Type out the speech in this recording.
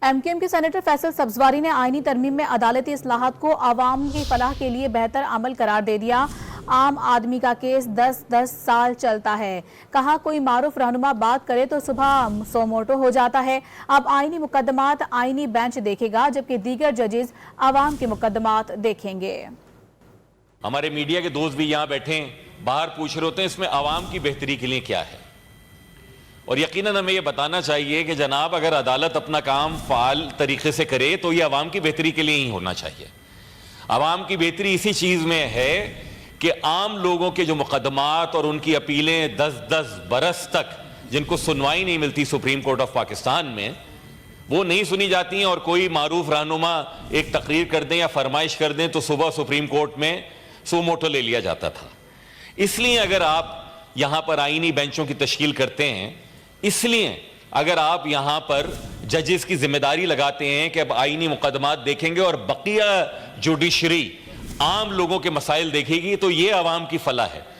M Q M کے senator Faisal Sabzwari نے آئینی ترمیم میں عدالتی اصلاحات کو عوام کی فلاح کے لیے بہتر عمل قرار دے دیا۔ عام آدمی کا کیس 10 سال چلتا ہے، کہا کوئی معروف رہنما بات کرے تو صبح سو موٹو ہو جاتا ہے۔ اب آئینی مقدمات آئینی بینچ دیکھے گا، جبکہ دیگر ججز عوام کے مقدمات دیکھیں گے۔ ہمارے میڈیا کے دوست بھی یہاں بیٹھے ہیں، باہر پوچھ رہے ہوتے ہیں اس میں عوام کی بہتری کے لیے کیا ہے، اور یقیناً ہمیں یہ بتانا چاہیے کہ جناب اگر عدالت اپنا کام فعال طریقے سے کرے تو یہ عوام کی بہتری کے لیے ہی ہونا چاہیے۔ عوام کی بہتری اسی چیز میں ہے کہ عام لوگوں کے جو مقدمات اور ان کی اپیلیں 10 برس تک جن کو سنوائی نہیں ملتی سپریم کورٹ آف پاکستان میں، وہ نہیں سنی جاتی ہیں، اور کوئی معروف رہنما ایک تقریر کر دیں یا فرمائش کر دیں تو صبح سپریم کورٹ میں سو موٹو لے لیا جاتا تھا۔ اس لیے اگر آپ یہاں پر آئینی بینچوں کی تشکیل کرتے ہیں، اس لیے اگر آپ یہاں پر ججز کی ذمہ داری لگاتے ہیں کہ اب آئینی مقدمات دیکھیں گے اور بقیہ جوڈیشری عام لوگوں کے مسائل دیکھے گی، تو یہ عوام کی فلاح ہے۔